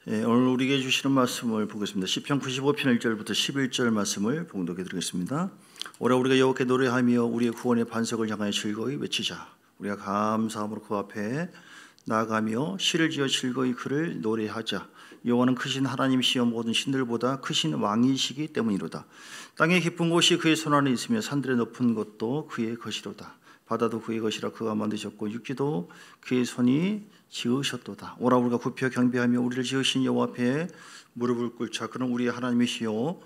오늘 우리에게 주시는 말씀을 보겠습니다. 시편 95편 1절부터 11절 말씀을 봉독해 드리겠습니다. 오라 우리가 여호와께 노래하며 우리의 구원의 반석을 향하여 즐거이 외치자. 우리가 감사함으로 그 앞에 나아가며 시를 지어 즐거이 그를 노래하자. 여호와는 크신 하나님이시여 모든 신들보다 크신 왕이시기 때문이로다. 땅의 깊은 곳이 그의 손 안에 있으며 산들의 높은 곳도 그의 것이로다. 바다도 그의 것이라 그가 만드셨고 육지도 그의 손이 지으셨도다. 오라 우리가 굽혀 경배하며 우리를 지으신 여호와 앞에 무릎을 꿇자. 그는 우리의 하나님이시요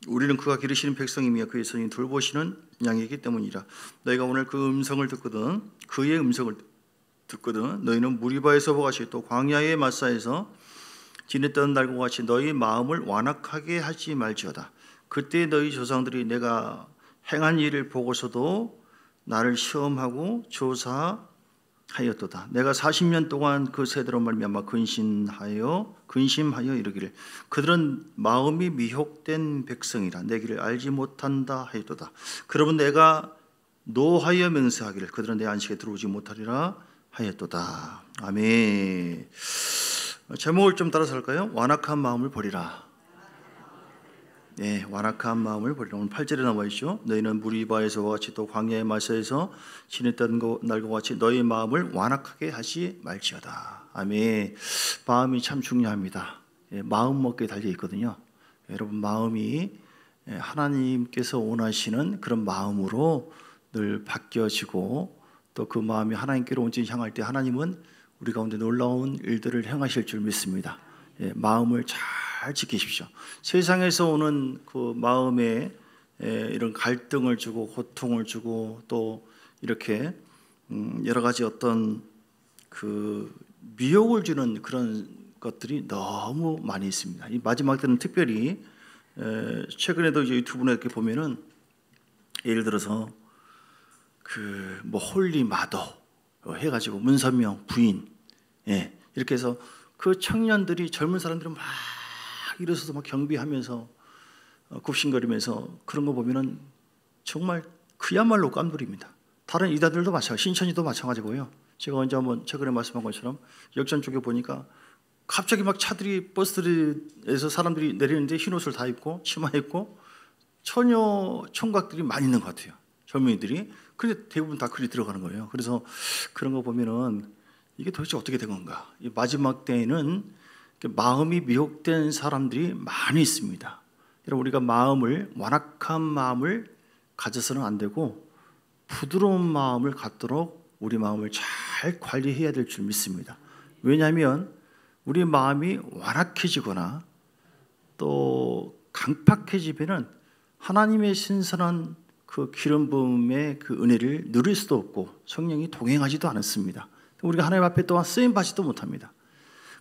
우리는 그가 기르시는 백성이며 그의 손이 돌보시는 양이기 때문이라. 너희가 오늘 그 음성을 듣거든 그의 음성을 듣거든 너희는 무리바에서 보같이 또 광야의 마사에서 지냈던 날과 같이 너희 마음을 완악하게 하지 말지어다. 그때 너희 조상들이 내가 행한 일을 보고서도 나를 시험하고 조사하였도다. 내가 40년 동안 그 세대로 말미암아 근심하여 이르기를 그들은 마음이 미혹된 백성이라 내 길을 알지 못한다 하였도다. 그러면 내가 노하여 맹세하기를 그들은 내 안식에 들어오지 못하리라 하였도다. 아멘. 제목을 좀 따라서 할까요? 완악한 마음을 버리라. 네, 완악한 마음을 버리라. 오늘 8절에 나와 있죠. 너희는 무리바에서와 같이 또 광야의 마사에서 지냈던 날과 같이 너희 마음을 완악하게 하지 말지어다. 아멘. 마음이 참 중요합니다. 마음 먹기에 달려 있거든요. 여러분 마음이 하나님께서 원하시는 그런 마음으로 늘 바뀌어지고 또 그 마음이 하나님께로 온전히 향할 때 하나님은 우리 가운데 놀라운 일들을 행하실 줄 믿습니다. 마음을 잘 지키십시오. 세상에서 오는 그 마음에 이런 갈등을 주고 고통을 주고 또 이렇게 여러 가지 어떤 그 미혹을 주는 그런 것들이 너무 많이 있습니다. 이 마지막 때는 특별히 최근에도 이제 유튜브에 이렇게 보면은 예를 들어서 그 뭐 홀리 마더 해가지고 문선명 부인 이렇게 해서 그 청년들이 젊은 사람들이 막 일어서서 막 경비하면서 굽신거리면서 그런 거 보면은 정말 그야말로 깜놀입니다. 다른 이단들도 마찬가지, 신천지도 마찬가지고요. 제가 언제 한번 최근에 말씀한 것처럼 역전 쪽에 보니까 갑자기 막 차들이 버스들에서 사람들이 내리는데 흰 옷을 다 입고 치마 입고 처녀 총각들이 많이 있는 것 같아요. 젊은이들이. 근데 대부분 다 그리 들어가는 거예요. 그래서 그런 거 보면은 이게 도대체 어떻게 된 건가? 이 마지막 때에는 마음이 미혹된 사람들이 많이 있습니다. 여러분 우리가 완악한 마음을 가져서는 안 되고 부드러운 마음을 갖도록 우리 마음을 잘 관리해야 될 줄 믿습니다. 왜냐하면 우리 마음이 완악해지거나 또 강팍해지면은 하나님의 신선한 그 기름 부음의 그 은혜를 누릴 수도 없고 성령이 동행하지도 않습니다. 우리가 하나님 앞에 또한 쓰임 받지도 못합니다.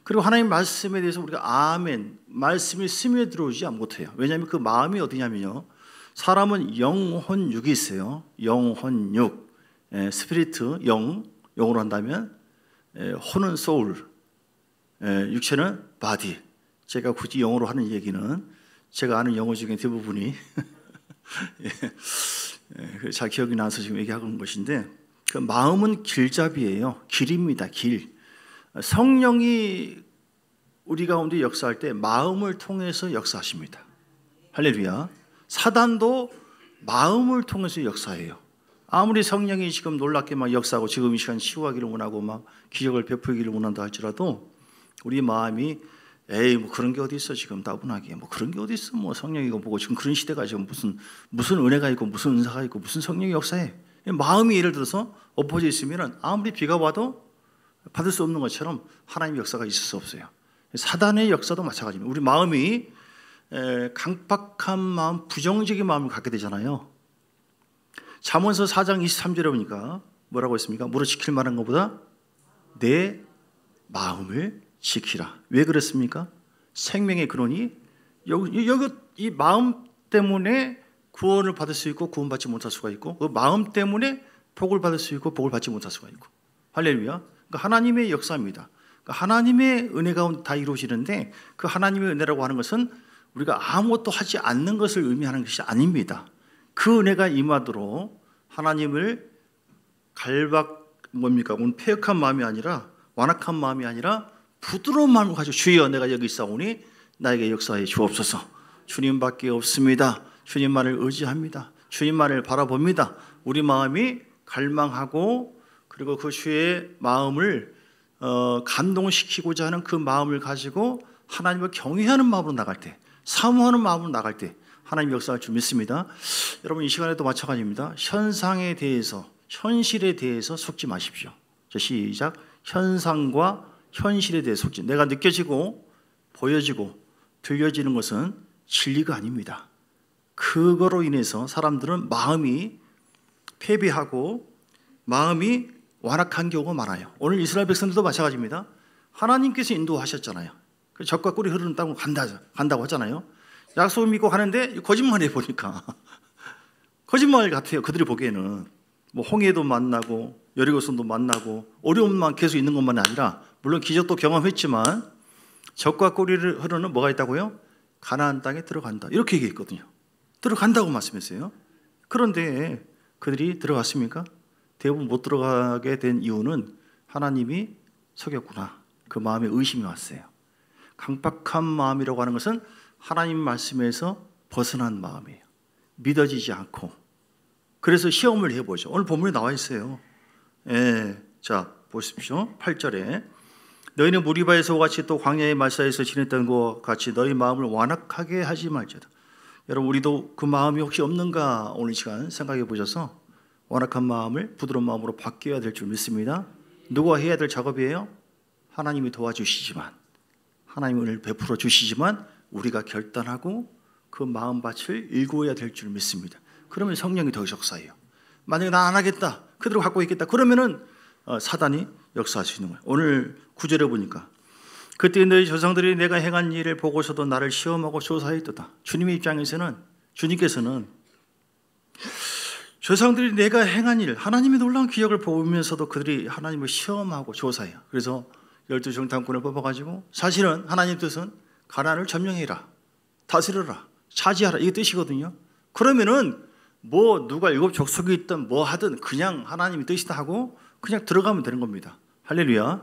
그리고 하나님 말씀에 대해서 우리가 아멘 말씀이 스며들어오지 못해요. 왜냐하면 그 마음이 어디냐면요, 사람은 영혼 육이 있어요. 영혼 육, 스피리트 영으로 한다면 혼은 소울, 육체는 바디. 제가 굳이 영어로 하는 얘기는 제가 아는 영어 중에 대부분이 잘 기억이 나서 지금 얘기하는 것인데, 그 마음은 길잡이예요. 길입니다. 길. 성령이 우리 가운데 역사할 때 마음을 통해서 역사하십니다. 할렐루야. 사단도 마음을 통해서 역사해요. 아무리 성령이 지금 놀랍게 막 역사하고 지금 이 시간 치유하기를 원하고 막 기적을 베풀기를 원한다 할지라도 우리 마음이 에이 뭐 그런 게 어디 있어, 지금 따분하게 뭐 그런 게 어디 있어, 뭐 성령이고 뭐고 지금 그런 시대가 지금 무슨 은혜가 있고 무슨 은사가 있고 무슨 성령이 역사해. 마음이 예를 들어서 엎어져 있으면 아무리 비가 와도 받을 수 없는 것처럼 하나님의 역사가 있을 수 없어요. 사단의 역사도 마찬가지입니다. 우리 마음이 강팍한 마음, 부정적인 마음을 갖게 되잖아요. 잠언서 4장 23절에 보니까 뭐라고 했습니까? 무릇 지킬 만한 것보다 내 마음을 지키라. 왜 그랬습니까? 생명의 근원이 여기 이 마음 때문에 구원을 받을 수 있고 구원받지 못할 수가 있고, 그 마음 때문에 복을 받을 수 있고 복을 받지 못할 수가 있고. 할렐루야. 그러니까 하나님의 역사입니다. 그러니까 하나님의 은혜 가운데 다 이루어지는데, 그 하나님의 은혜라고 하는 것은 우리가 아무것도 하지 않는 것을 의미하는 것이 아닙니다. 그 은혜가 임하도록 하나님을 뭡니까? 폐역한 마음이 아니라, 완악한 마음이 아니라 부드러운 마음을 가지고 주여 내가 여기 있사오니 나에게 역사해 주옵소서. 주님밖에 없습니다. 주님만을 의지합니다. 주님만을 바라봅니다. 우리 마음이 갈망하고 그리고 그 주의 마음을 감동시키고자 하는 그 마음을 가지고 하나님을 경외하는 마음으로 나갈 때, 사모하는 마음으로 나갈 때 하나님 역사할 줄 믿습니다. 여러분 이 시간에도 마찬가지입니다. 현상에 대해서, 현실에 대해서 속지 마십시오. 자, 시작. 현상과 현실에 대해 속지. 내가 느껴지고 보여지고 들려지는 것은 진리가 아닙니다. 그거로 인해서 사람들은 마음이 패배하고 마음이 완악한 경우가 많아요. 오늘 이스라엘 백성들도 마찬가지입니다. 하나님께서 인도하셨잖아요. 적과 꿀이 흐르는 땅으로 간다고 하잖아요. 약속을 믿고 가는데 거짓말 해보니까 거짓말 같아요. 그들이 보기에는 뭐 홍해도 만나고 여리고성도 만나고 어려움만 계속 있는 것만 아니라 물론 기적도 경험했지만 적과 꿀이 흐르는 뭐가 있다고요? 가나안 땅에 들어간다. 이렇게 얘기했거든요. 들어간다고 말씀했어요. 그런데 그들이 들어갔습니까? 대부분 못 들어가게 된 이유는 하나님이 속였구나. 그 마음에 의심이 왔어요. 강박한 마음이라고 하는 것은 하나님 말씀에서 벗어난 마음이에요. 믿어지지 않고. 그래서 시험을 해보죠. 오늘 본문에 나와 있어요. 자, 보십시오. 8절에 너희는 무리바에서 같이 또 광야의 말사에서 지냈던 것과 같이 너희 마음을 완악하게 하지 말지어다. 여러분 우리도 그 마음이 혹시 없는가 오늘 시간 생각해 보셔서 완악한 마음을 부드러운 마음으로 바뀌어야 될 줄 믿습니다. 누가 해야 될 작업이에요? 하나님이 도와주시지만, 하나님이 은혜를 베풀어 주시지만 우리가 결단하고 그 마음밭을 일구어야 될 줄 믿습니다. 그러면 성령이 더 역사해요. 만약에 나 안 하겠다, 그대로 갖고 있겠다, 그러면은 사단이 역사할 수 있는 거예요. 오늘 9절에 보니까 그때 너희 조상들이 내가 행한 일을 보고서도 나를 시험하고 조사했도다. 주님의 입장에서는, 주님께서는 조상들이 내가 행한 일, 하나님의 놀라운 기적을 보면서도 그들이 하나님을 시험하고 조사해요. 그래서 12 정탐꾼을 뽑아가지고 사실은 하나님 뜻은 가나안을 점령해라, 다스려라, 차지하라, 이게 뜻이거든요. 그러면은 뭐 누가 7 족속이 있든 뭐 하든 그냥 하나님의 뜻이다 하고 그냥 들어가면 되는 겁니다. 할렐루야.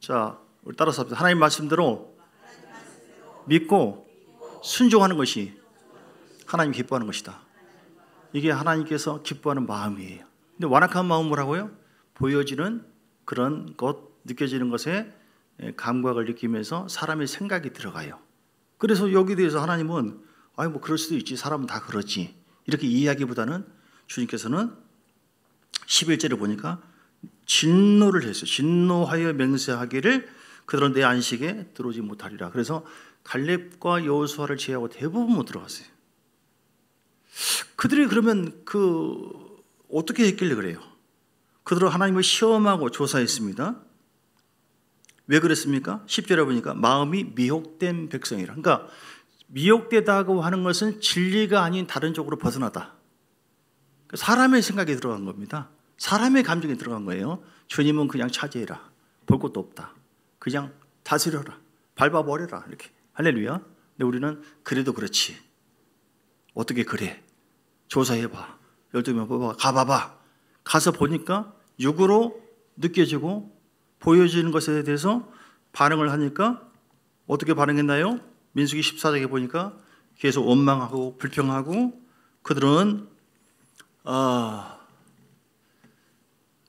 자, 우리 따라서 합시다. 하나님 말씀대로 믿고 순종하는 것이 하나님 기뻐하는 것이다. 이게 하나님께서 기뻐하는 마음이에요. 근데 완악한 마음은 뭐라고요? 보여지는 그런 것, 느껴지는 것에 감각을 느끼면서 사람의 생각이 들어가요. 그래서 여기에 대해서 하나님은 아니 뭐 그럴 수도 있지, 사람은 다 그렇지, 이렇게 이해하기보다는 주님께서는 11절에 보니까 진노를 했어요. 진노하여 맹세하기를 그들은 내 안식에 들어오지 못하리라. 그래서 갈렙과 여호수아를 제외하고 대부분 못 들어갔어요. 그들이 그러면 어떻게 했길래 그래요? 그들은 하나님을 시험하고 조사했습니다. 왜 그랬습니까? 10절에 보니까 마음이 미혹된 백성이라. 그러니까 미혹되다고 하는 것은 진리가 아닌 다른 쪽으로 벗어나다. 사람의 생각이 들어간 겁니다. 사람의 감정이 들어간 거예요. 주님은 그냥 차지해라, 볼 것도 없다, 그냥 다스려라, 밟아버려라, 이렇게. 할렐루야. 근데 우리는 그래도 그렇지, 어떻게 그래, 조사해봐, 12명 뽑아 가봐봐. 가서 보니까 육으로 느껴지고 보여지는 것에 대해서 반응을 하니까 어떻게 반응했나요? 민수기 14장에 보니까 계속 원망하고 불평하고 그들은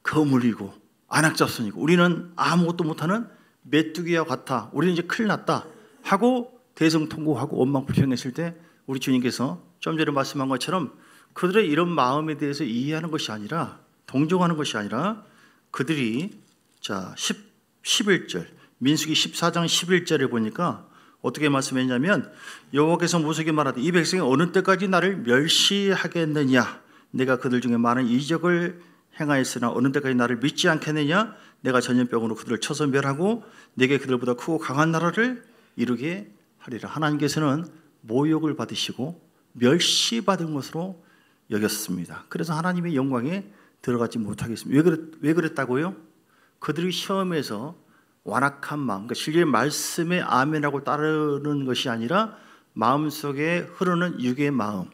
거물이고 안악잡선이고 우리는 아무것도 못하는 메뚜기와 같아, 우리는 이제 큰일 났다 하고 대성통곡하고 원망 불평했을 때 우리 주님께서 좀 전에 말씀한 것처럼 그들의 이런 마음에 대해서 이해하는 것이 아니라, 동정하는 것이 아니라 그들이 11절 민수기 14장 11절에 보니까 어떻게 말씀했냐면 여호와께서 모세에게 말하되 이 백성이 어느 때까지 나를 멸시하겠느냐, 내가 그들 중에 많은 이적을 행하였으나 어느 때까지 나를 믿지 않겠느냐, 내가 전염병으로 그들을 쳐서 멸하고 내게 그들보다 크고 강한 나라를 이루게 하리라. 하나님께서는 모욕을 받으시고 멸시받은 것으로 여겼습니다. 그래서 하나님의 영광에 들어가지 못하겠습니다. 왜 그랬다고요? 그들이 시험에서 완악한 마음, 그러니까 진리의 말씀에 아멘하고 따르는 것이 아니라 마음속에 흐르는 육의 마음,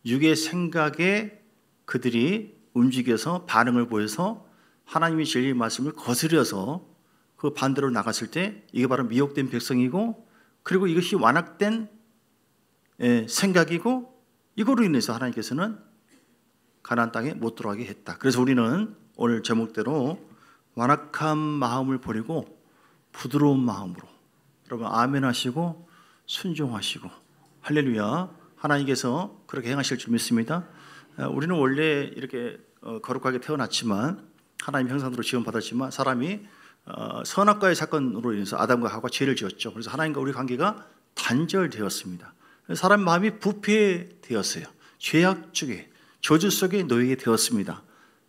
육의 생각에 그들이 움직여서 반응을 보여서 하나님의 진리의 말씀을 거스려서 그 반대로 나갔을 때 이게 바로 미혹된 백성이고, 그리고 이것이 완악된 생각이고, 이거로 인해서 하나님께서는 가나안 땅에 못 들어가게 했다. 그래서 우리는 오늘 제목대로 완악한 마음을 버리고 부드러운 마음으로, 여러분 아멘 하시고 순종하시고, 할렐루야, 하나님께서 그렇게 행하실 줄 믿습니다. 우리는 원래 이렇게 거룩하게 태어났지만, 하나님 형상으로 지원받았지만, 사람이 선악과의 사건으로 인해서 아담과 하와가 죄를 지었죠. 그래서 하나님과 우리 관계가 단절되었습니다. 사람 마음이 부패되었어요. 죄악 중에, 저주 속에 놓이게 되었습니다.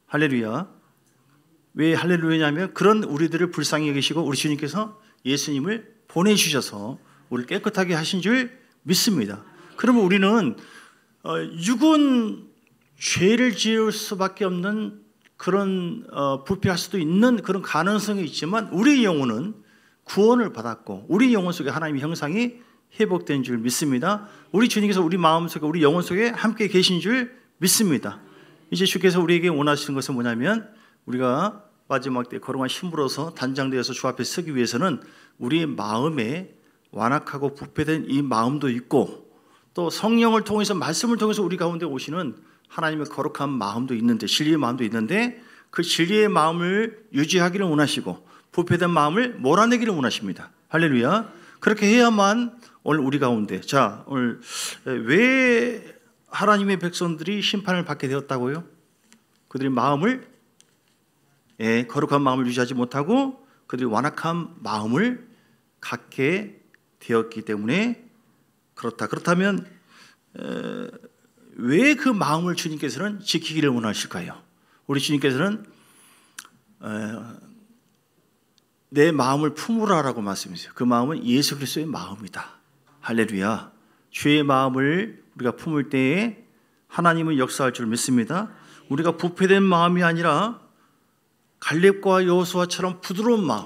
할렐루야. 왜 할렐루야냐면, 그런 우리들을 불쌍히 여기시고 우리 주님께서 예수님을 보내주셔서 우리를 깨끗하게 하신 줄 믿습니다. 그러면 우리는 육은 죄를 지을 수밖에 없는 그런 부패할 수도 있는 그런 가능성이 있지만, 우리 영혼은 구원을 받았고 우리 영혼 속에 하나님의 형상이 회복된 줄 믿습니다. 우리 주님께서 우리 마음 속에, 우리 영혼 속에 함께 계신 줄 믿습니다. 이제 주께서 우리에게 원하시는 것은 뭐냐면, 우리가 마지막 때 거룩한 신부로서 단장되어서 주 앞에 서기 위해서는 우리의 마음에 완악하고 부패된 이 마음도 있고, 또 성령을 통해서, 말씀을 통해서 우리 가운데 오시는 하나님의 거룩한 마음도 있는데, 진리의 마음도 있는데, 그 진리의 마음을 유지하기를 원하시고 부패된 마음을 몰아내기를 원하십니다. 할렐루야. 그렇게 해야만 오늘 우리 가운데, 자, 오늘 왜 하나님의 백성들이 심판을 받게 되었다고요? 그들이 마음을, 거룩한 마음을 유지하지 못하고 그들이 완악한 마음을 갖게 되었기 때문에 그렇다. 그렇다면 왜 그 마음을 주님께서는 지키기를 원하실까요? 우리 주님께서는 내 마음을 품으라라고 말씀하세요. 그 마음은 예수 그리스도의 마음이다. 할렐루야. 주의 마음을 우리가 품을 때에 하나님은 역사할 줄 믿습니다. 우리가 부패된 마음이 아니라 갈렙과 여호수아처럼 부드러운 마음,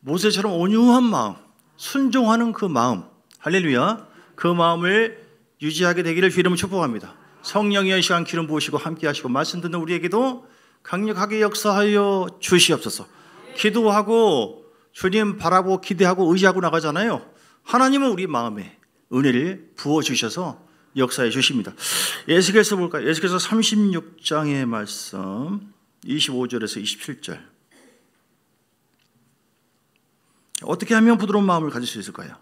모세처럼 온유한 마음, 순종하는 그 마음, 할렐루야, 그 마음을 유지하게 되기를 주 이름으로 축복합니다. 성령의 시간 기름 부으시고 함께 하시고, 말씀 듣는 우리에게도 강력하게 역사하여 주시옵소서. 기도하고 주님 바라보고 기대하고 의지하고 나가잖아요. 하나님은 우리 마음에 은혜를 부어주셔서 역사해 주십니다. 에스겔서 볼까요? 에스겔서 36장의 말씀 25절에서 27절. 어떻게 하면 부드러운 마음을 가질 수 있을까요?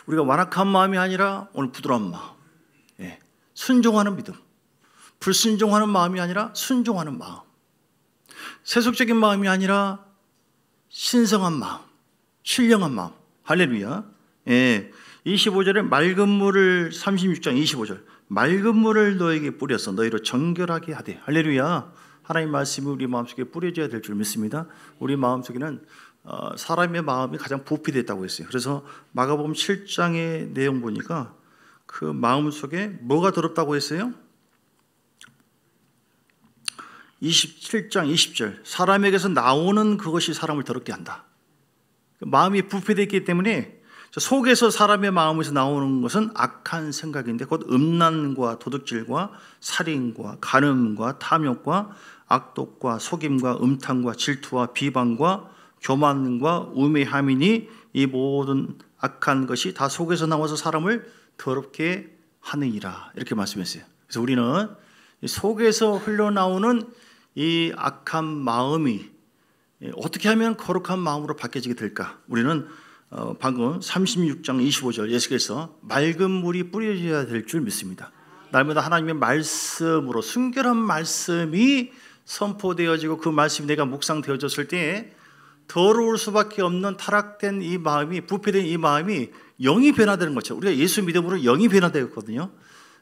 우리가 완악한 마음이 아니라 오늘 부드러운 마음, 순종하는 믿음, 불순종하는 마음이 아니라 순종하는 마음, 세속적인 마음이 아니라 신성한 마음, 신령한 마음. 할렐루야. 25절에 맑은 물을, 36장 25절, 맑은 물을 너에게 뿌려서 너희로 정결하게 하되. 할렐루야. 하나님 말씀이 우리 마음속에 뿌려져야 될 줄 믿습니다. 우리 마음속에는 사람의 마음이 가장 부패됐다고 했어요. 그래서 마가복음 7장의 내용 보니까 그 마음 속에 뭐가 더럽다고 했어요? 27장 20절, 사람에게서 나오는 그것이 사람을 더럽게 한다. 마음이 부패됐기 때문에 속에서, 사람의 마음에서 나오는 것은 악한 생각인데, 곧 음란과 도둑질과 살인과 간음과 탐욕과 악독과 속임과 음탕과 질투와 비방과 교만과 우매함이니 이 모든 악한 것이 다 속에서 나와서 사람을 더럽게 하느니라. 이렇게 말씀했어요. 그래서 우리는 속에서 흘러나오는 이 악한 마음이 어떻게 하면 거룩한 마음으로 바뀌어지게 될까? 우리는 방금 36장 25절 예수께서 맑은 물이 뿌려져야 될 줄 믿습니다. 날마다 하나님의 말씀으로, 순결한 말씀이 선포되어지고 그 말씀이 내가 묵상되어졌을 때 더러울 수밖에 없는 타락된 이 마음이, 부패된 이 마음이 영이 변화되는 것처럼, 우리가 예수 믿음으로 영이 변화되었거든요.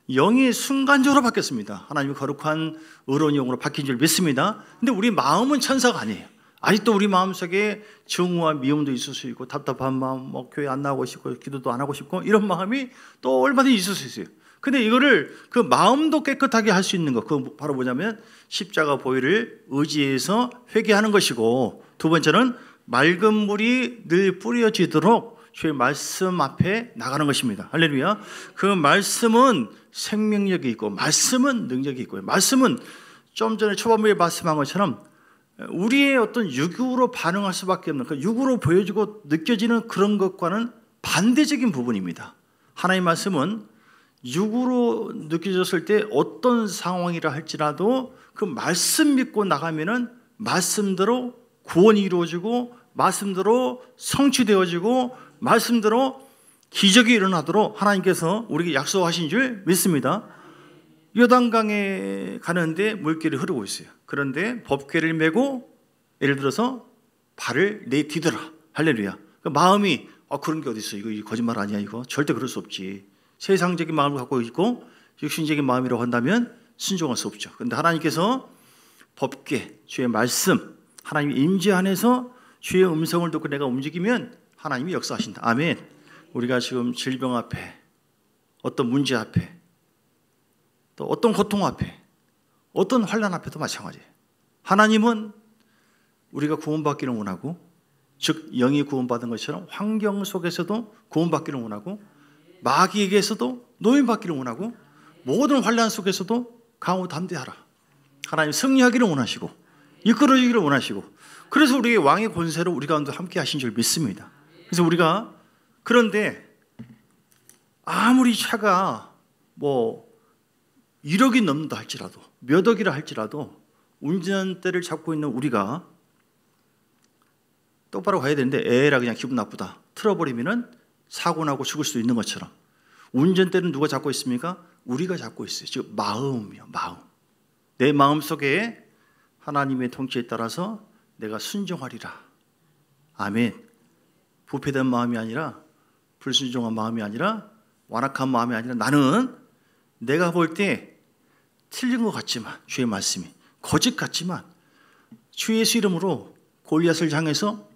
영이 순간적으로 바뀌었습니다. 하나님의 거룩한 의로운 영으로 바뀐 줄 믿습니다. 근데 우리 마음은 천사가 아니에요. 아직도 우리 마음속에 증오와 미움도 있을 수 있고, 답답한 마음, 교회 안 나가고 싶고 기도도 안 하고 싶고, 이런 마음이 또 얼마든지 있을 수 있어요. 근데 이거를, 그 마음도 깨끗하게 할 수 있는 것, 그건 바로 뭐냐면 십자가 보혈을 의지해서 회개하는 것이고, 두 번째는 맑은 물이 늘 뿌려지도록 주의 말씀 앞에 나가는 것입니다. 할렐루야. 그 말씀은 생명력이 있고, 말씀은 능력이 있고요. 말씀은 좀 전에 초반부에 말씀한 것처럼 우리의 어떤 육으로 반응할 수밖에 없는, 그 육으로 보여지고 느껴지는 그런 것과는 반대적인 부분입니다. 하나님의 말씀은 육으로 느껴졌을 때 어떤 상황이라 할지라도 그 말씀 믿고 나가면은 말씀대로 구원이 이루어지고 말씀대로 성취되어지고 말씀대로 기적이 일어나도록 하나님께서 우리에게 약속하신 줄 믿습니다. 요단강에 가는데 물길이 흐르고 있어요. 그런데 법궤를 메고 예를 들어서 발을 내디뎌라. 할렐루야. 그 마음이 그런 게 어디 있어? 이거 거짓말 아니야? 이거 절대 그럴 수 없지. 세상적인 마음을 갖고 있고 육신적인 마음이라고 한다면 순종할 수 없죠. 그런데 하나님께서 법궤, 주의 말씀, 하나님의 임재 안에서 주의 음성을 듣고 내가 움직이면 하나님이 역사하신다. 아멘. 우리가 지금 질병 앞에, 어떤 문제 앞에, 또 어떤 고통 앞에, 어떤 환난 앞에도 마찬가지예요. 하나님은 우리가 구원받기를 원하고, 즉 영이 구원받은 것처럼 환경 속에서도 구원받기를 원하고, 마귀에게서도 노임받기를 원하고, 모든 환난 속에서도 강호 담대하라. 하나님 승리하기를 원하시고 이끌어주기를 원하시고, 그래서 우리의 왕의 권세로 우리 가운데 함께 하신 줄 믿습니다. 그래서 우리가 그런데 아무리 차가 1억이 넘는다 할지라도, 몇 억이라 할지라도 운전대를 잡고 있는 우리가 똑바로 가야 되는데 에라 그냥 기분 나쁘다 틀어버리면은 사고 나고 죽을 수도 있는 것처럼, 운전대는 누가 잡고 있습니까? 우리가 잡고 있어요. 즉 마음이요, 마음. 내 마음 속에 하나님의 통치에 따라서 내가 순종하리라. 아멘. 부패된 마음이 아니라, 불순종한 마음이 아니라, 완악한 마음이 아니라, 나는 내가 볼 때 틀린 것 같지만, 주의 말씀이 거짓 같지만 주 예수 이름으로 골리앗을 향해서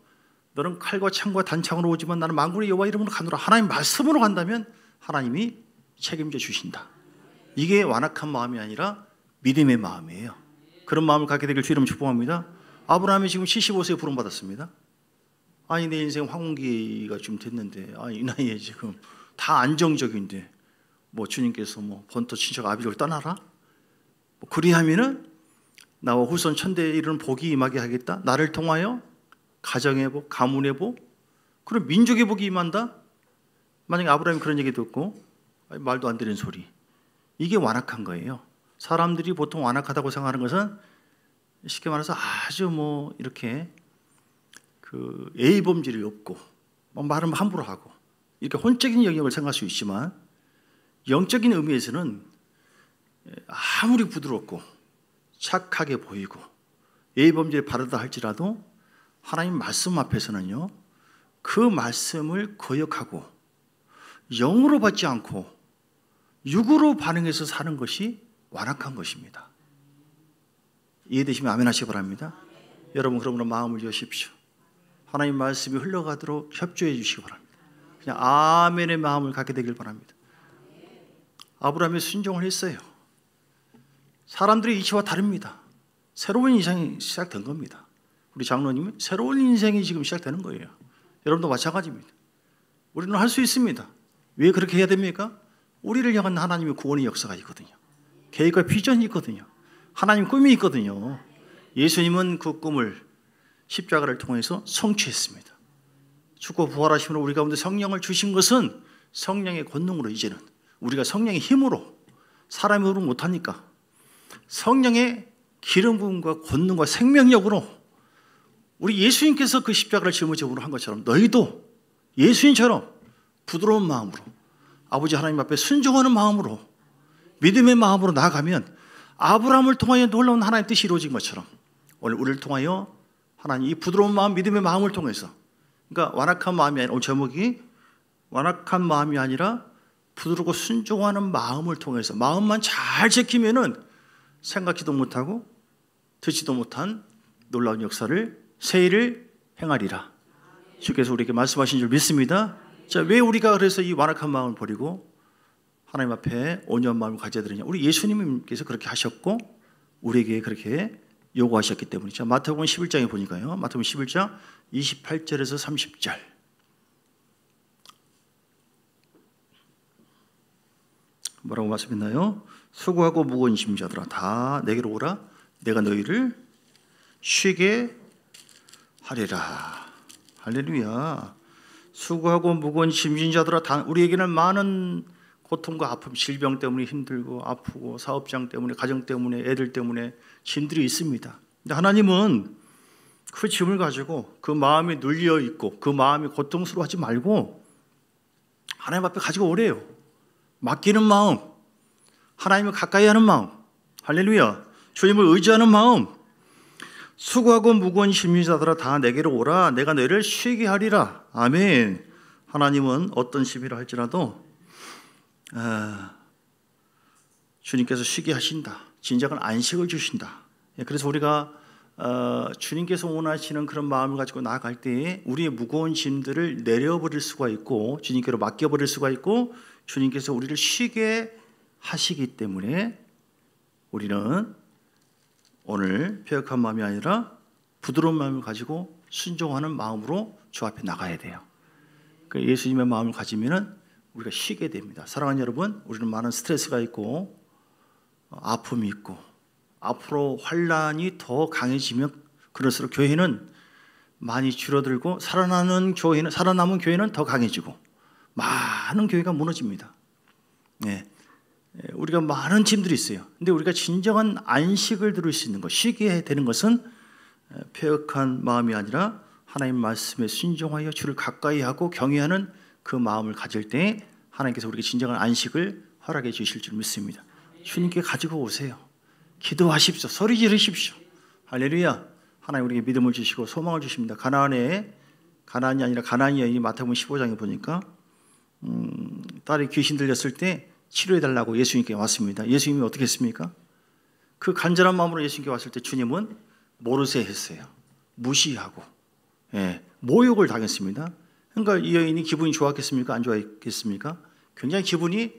너는 칼과 창과 단창으로 오지만 나는 만군의 여호와 이름으로 가노라. 하나님 말씀으로 간다면 하나님이 책임져 주신다. 이게 완악한 마음이 아니라 믿음의 마음이에요. 그런 마음을 갖게 되길 주 이름으로 축복합니다. 아브라함이 지금 75세에 부름받았습니다. 아니 내 인생 황혼기가 좀 됐는데, 이 나이에 지금 다 안정적인데 주님께서 번터 친척 아비를 떠나라? 그리하면은 나와 후손 천대에 이르는 복이 임하게 하겠다. 나를 통하여 가정의 복, 가문의 복, 그리고 민족의 복이 임한다. 만약에 아브라함이 그런 얘기 듣고 말도 안 되는 소리, 이게 완악한 거예요. 사람들이 보통 완악하다고 생각하는 것은 쉽게 말해서 아주 이렇게 예의범절이 없고 말은 함부로 하고 이렇게 혼적인 영역을 생각할 수 있지만, 영적인 의미에서는 아무리 부드럽고 착하게 보이고 예의범절이 바르다 할지라도 하나님 말씀 앞에서는요, 그 말씀을 거역하고 영으로 받지 않고 육으로 반응해서 사는 것이 완악한 것입니다. 이해되시면 아멘 하시기 바랍니다. 여러분 그러므로 마음을 여십시오. 하나님 말씀이 흘러가도록 협조해 주시기 바랍니다. 그냥 아멘의 마음을 갖게 되길 바랍니다. 아브라함이 순종을 했어요. 사람들의 이치와 다릅니다. 새로운 인생이 시작된 겁니다. 우리 장로님은 새로운 인생이 지금 시작되는 거예요. 여러분도 마찬가지입니다. 우리는 할 수 있습니다. 왜 그렇게 해야 됩니까? 우리를 향한 하나님의 구원의 역사가 있거든요. 계획과 비전이 있거든요. 하나님 꿈이 있거든요. 예수님은 그 꿈을 십자가를 통해서 성취했습니다. 죽고 부활하심으로 우리 가운데 성령을 주신 것은 성령의 권능으로, 이제는 우리가 성령의 힘으로, 사람의 힘으로 못하니까 성령의 기름 부음과 권능과 생명력으로, 우리 예수님께서 그 십자가를 짊어짐으로 한 것처럼 너희도 예수님처럼 부드러운 마음으로, 아버지 하나님 앞에 순종하는 마음으로, 믿음의 마음으로 나아가면 아브라함을 통하여 놀라운 하나님의 뜻이 이루어진 것처럼 오늘 우리를 통하여 하나님 이 부드러운 마음, 믿음의 마음을 통해서, 그러니까 완악한 마음이 아니라, 오늘 제목이 완악한 마음이 아니라 부드럽고 순종하는 마음을 통해서, 마음만 잘 지키면은 생각지도 못하고 듣지도 못한 놀라운 역사를, 새 일을 행하리라. 주께서 우리에게 말씀하신 줄 믿습니다. 자, 왜 우리가 그래서 이 완악한 마음을 버리고 하나님 앞에 온유한 마음을 가져야 되느냐? 우리 예수님께서 그렇게 하셨고 우리에게 그렇게 요구하셨기 때문이죠. 마태복음 11장에 보니까요, 마태복음 11장 28절에서 30절 뭐라고 말씀했나요? 수고하고 무거운 짐자들아 다 내게로 오라. 내가 너희를 쉬게 하리라. 할렐루야. 수고하고 무거운 짐진 자들아, 우리에게는 많은 고통과 아픔, 질병 때문에 힘들고 아프고 사업장 때문에, 가정 때문에, 애들 때문에 짐들이 있습니다. 근데 하나님은 그 짐을 가지고 그 마음이 눌려 있고 그 마음이 고통스러워하지 말고 하나님 앞에 가지고 오래요. 맡기는 마음, 하나님을 가까이 하는 마음, 할렐루야, 주님을 의지하는 마음. 수고하고 무거운 짐자들아 다 내게로 오라. 내가 너희를 쉬게 하리라. 아멘. 하나님은 어떤 짐이라 할지라도 주님께서 쉬게 하신다. 진정한 안식을 주신다. 그래서 우리가 주님께서 원하시는 그런 마음을 가지고 나아갈 때에 우리의 무거운 짐들을 내려버릴 수가 있고 주님께로 맡겨버릴 수가 있고 주님께서 우리를 쉬게 하시기 때문에 우리는 오늘 폐역한 마음이 아니라 부드러운 마음을 가지고 순종하는 마음으로 주 앞에 나가야 돼요. 예수님의 마음을 가지면 우리가 쉬게 됩니다. 사랑하는 여러분, 우리는 많은 스트레스가 있고 아픔이 있고 앞으로 환란이 더 강해지면 그럴수록 교회는 많이 줄어들고 살아남은 교회는 더 강해지고 많은 교회가 무너집니다. 네. 우리가 많은 짐들이 있어요. 근데 우리가 진정한 안식을 들을 수 있는 것, 쉬게 되는 것은 폐역한 마음이 아니라 하나님 말씀에 순종하여 주를 가까이 하고 경외하는 그 마음을 가질 때 하나님께서 우리에게 진정한 안식을 허락해 주실 줄 믿습니다. 주님께 가지고 오세요. 기도하십시오. 소리 지르십시오. 할렐루야. 하나님 우리에게 믿음을 주시고 소망을 주십니다. 가나안이 아니라 가나안 여인이 마태복음 15장에 보니까 딸이 귀신 들렸을 때 치료해달라고 예수님께 왔습니다. 예수님이 어떻게 했습니까? 그 간절한 마음으로 예수님께 왔을 때 주님은 모르세 했어요. 무시하고 모욕을 당했습니다. 그러니까 이 여인이 기분이 좋았겠습니까? 안 좋았겠습니까? 굉장히 기분이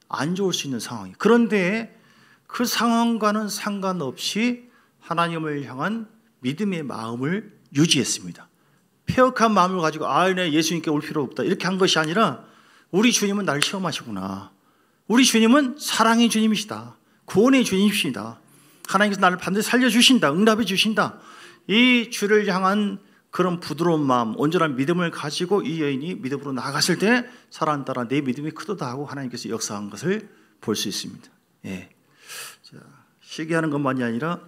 안 좋을 수 있는 상황이. 그런데 그 상황과는 상관없이 하나님을 향한 믿음의 마음을 유지했습니다. 폐역한 마음을 가지고 네, 예수님께 올 필요 없다 이렇게 한 것이 아니라 우리 주님은 나를 시험하시구나. 우리 주님은 사랑의 주님이시다. 구원의 주님이시다. 하나님께서 나를 반드시 살려주신다. 응답해 주신다. 이 주를 향한 그런 부드러운 마음, 온전한 믿음을 가지고 이 여인이 믿음으로 나아갔을 때 사랑하는 딸아 내 믿음이 크도다 하고 하나님께서 역사한 것을 볼 수 있습니다. 자, 쉬게 하는 것만이 아니라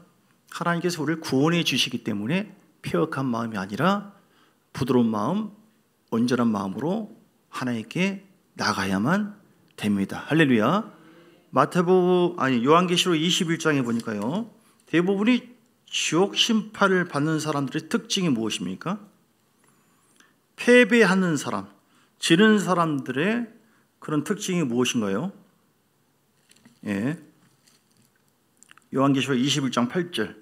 하나님께서 우리를 구원해 주시기 때문에 폐역한 마음이 아니라 부드러운 마음, 온전한 마음으로 하나님께 나가야만 됩니다. 할렐루야. 요한계시록 21장에 보니까요. 대부분이 지옥 심판을 받는 사람들의 특징이 무엇입니까? 패배하는 사람, 지는 사람들의 그런 특징이 무엇인가요? 요한계시록 21장 8절.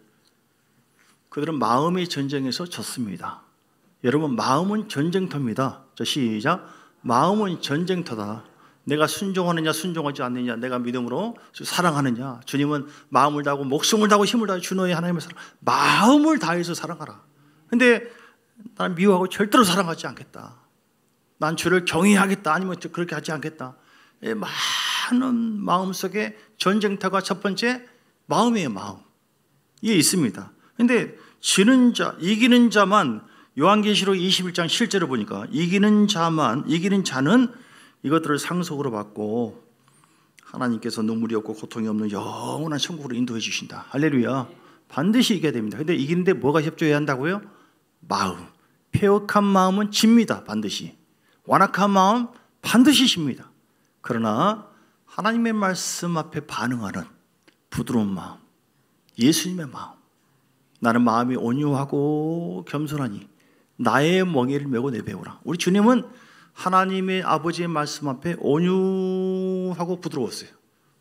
그들은 마음의 전쟁에서 졌습니다. 여러분, 마음은 전쟁터입니다. 시작. 마음은 전쟁터다. 내가 순종하느냐 순종하지 않느냐, 내가 믿음으로 사랑하느냐, 주님은 마음을 다하고 목숨을 다하고 힘을 다하고 주 너의 하나님의 사랑, 마음을 다해서 사랑하라. 근데 나는 미워하고 절대로 사랑하지 않겠다. 난 주를 경외하겠다. 아니면 그렇게 하지 않겠다. 많은 마음속에 전쟁터가 첫 번째 마음이에요. 마음. 이게 있습니다. 근데 지는 자, 이기는 자만 요한계시록 21장 실제로 보니까 이기는 자는 이것들을 상속으로 받고 하나님께서 눈물이 없고 고통이 없는 영원한 천국으로 인도해 주신다. 할렐루야. 반드시 이겨야 됩니다. 근데 이기는데 뭐가 협조해야 한다고요? 마음. 폐역한 마음은 집니다. 반드시. 완악한 마음 반드시 집니다. 그러나 하나님의 말씀 앞에 반응하는 부드러운 마음, 예수님의 마음. 나는 마음이 온유하고 겸손하니 나의 멍에를 메고 내배우라. 우리 주님은 하나님의 아버지의 말씀 앞에 온유하고 부드러웠어요.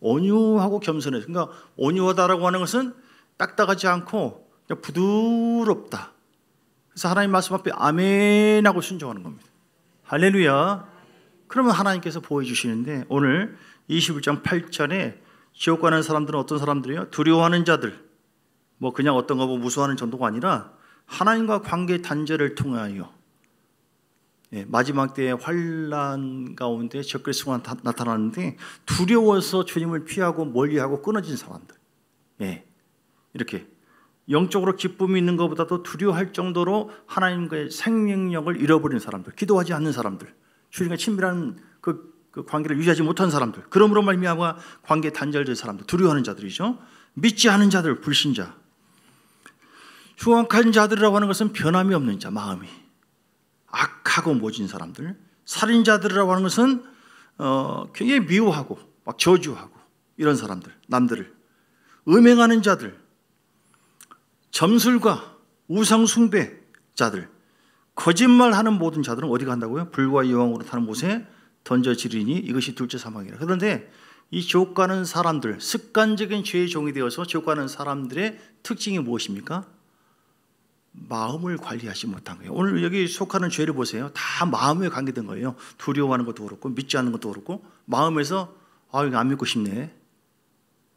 온유하고 겸손해요. 그러니까 온유하다라고 하는 것은 딱딱하지 않고 그냥 부드럽다. 그래서 하나님 말씀 앞에 아멘하고 순종하는 겁니다. 할렐루야. 그러면 하나님께서 보여주시는데 오늘 21장 8절에 지옥 가는 사람들은 어떤 사람들이에요? 두려워하는 자들. 뭐 그냥 어떤 거 무서워하는 정도가 아니라 하나님과 관계 단절을 통하여 마지막 때에 환난 가운데 적그리스도가 나타나는데 두려워서 주님을 피하고 멀리하고 끊어진 사람들, 이렇게 영적으로 기쁨이 있는 것보다도 두려워할 정도로 하나님과의 생명력을 잃어버린 사람들, 기도하지 않는 사람들, 주님과 친밀한 그 관계를 유지하지 못한 사람들, 그러므로 말미암아 관계 단절된 사람들, 두려워하는 자들이죠. 믿지 않은 자들, 불신자. 흉악한 자들이라고 하는 것은 변함이 없는 자, 마음이 악하고 모진 사람들. 살인자들이라고 하는 것은 굉장히 미워하고 막 저주하고 이런 사람들, 남들을. 음행하는 자들, 점술과 우상숭배자들, 거짓말하는 모든 자들은 어디 간다고요? 불과 여왕으로 타는 못에 던져지리니 이것이 둘째 사망이라. 그런데 이 지옥 가는 사람들, 습관적인 죄의 종이 되어서 지옥 가는 사람들의 특징이 무엇입니까? 마음을 관리하지 못한 거예요. 오늘 여기 속하는 죄를 보세요. 다 마음에 관계된 거예요. 두려워하는 것도 그렇고 믿지 않는 것도 그렇고 마음에서 이거 안 믿고 싶네,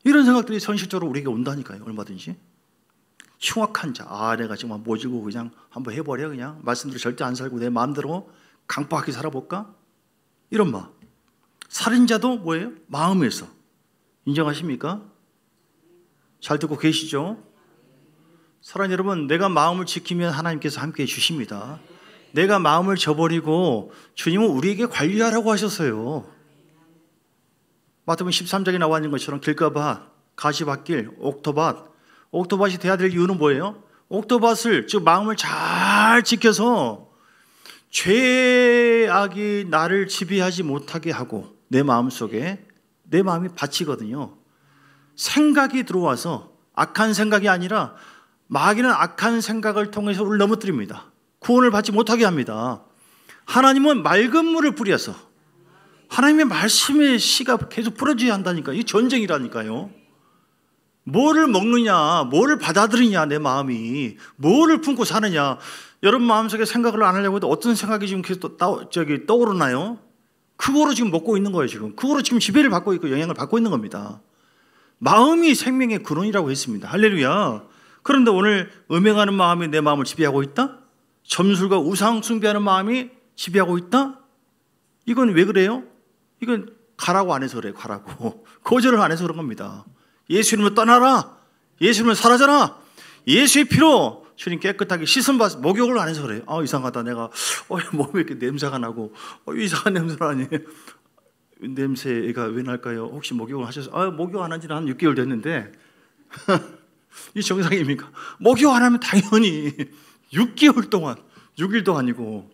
이런 생각들이 현실적으로 우리에게 온다니까요. 얼마든지. 흉악한 자, 내가 정말 모지고 그냥 한번 해버려, 그냥 말씀대로 절대 안 살고 내 마음대로 강박하게 살아볼까, 이런 마음. 살인자도 뭐예요? 마음에서. 인정하십니까? 잘 듣고 계시죠? 사랑하는 여러분, 내가 마음을 지키면 하나님께서 함께해 주십니다. 내가 마음을 저버리고 주님은 우리에게 관리하라고 하셨어요. 마태복음 13장에 나와 있는 것처럼 길가밭, 가시밭길, 옥토밭이 돼야 될 이유는 뭐예요? 옥토밭을, 즉 마음을 잘 지켜서 죄악이 나를 지배하지 못하게 하고, 내 마음속에 내 마음이 밭이거든요. 생각이 들어와서 악한 생각이 아니라 마귀는 악한 생각을 통해서 우리를 넘어뜨립니다. 구원을 받지 못하게 합니다. 하나님은 맑은 물을 뿌려서 하나님의 말씀의 씨가 계속 뿌려져야 한다니까요. 이 전쟁이라니까요. 뭐를 먹느냐, 뭐를 받아들이냐, 내 마음이 뭐를 품고 사느냐. 여러분 마음속에 생각을 안 하려고 해도 어떤 생각이 지금 계속 떠오르나요? 그거로 지금 먹고 있는 거예요. 지금 그거로 지금 지배를 받고 있고 영향을 받고 있는 겁니다. 마음이 생명의 근원이라고 했습니다. 할렐루야. 그런데 오늘 음행하는 마음이 내 마음을 지배하고 있다? 점술과 우상 숭배하는 마음이 지배하고 있다? 이건 왜 그래요? 이건 가라고 안 해서 그래요. 가라고. 거절을 안 해서 그런 겁니다. 예수 이름으로 떠나라. 예수 이름으로 사라져라. 예수의 피로 주님 깨끗하게 씻음받아. 목욕을 안 해서 그래요. 이상하다. 내가 몸에 이렇게 냄새가 나고 이상한 냄새 나니. 냄새가 왜 날까요? 혹시 목욕을 하셔서 목욕 안 한 지는 한 6개월 됐는데 이 정상입니까? 목욕 안 하면 당연히 6개월 동안, 6일도 아니고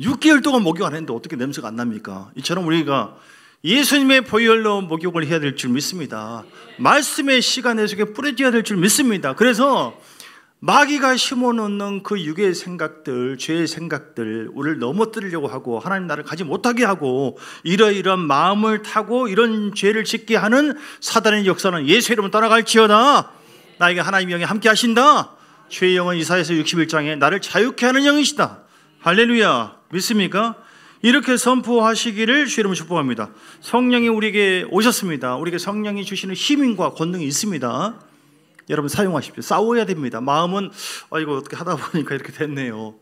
6개월 동안 목욕 안 했는데 어떻게 냄새가 안 납니까? 이처럼 우리가 예수님의 보혈로 목욕을 해야 될 줄 믿습니다. 말씀의 씨가 내 속에 뿌려져야 될 줄 믿습니다. 그래서 마귀가 심어놓는 그 육의 생각들, 죄의 생각들, 우리를 넘어뜨리려고 하고 하나님 나를 가지 못하게 하고 이러이러한 마음을 타고 이런 죄를 짓게 하는 사단의 역사는 예수 이름으로 떠나갈지어다. 나에게 하나님의 영이 함께 하신다. 죄의 영은 이사야서 61장에 나를 자유케 하는 영이시다. 할렐루야. 믿습니까? 이렇게 선포하시기를 주 이름으로 축복합니다. 성령이 우리에게 오셨습니다. 우리에게 성령이 주시는 힘과 권능이 있습니다. 여러분 사용하십시오. 싸워야 됩니다. 마음은 이거 어떻게 하다 보니까 이렇게 됐네요.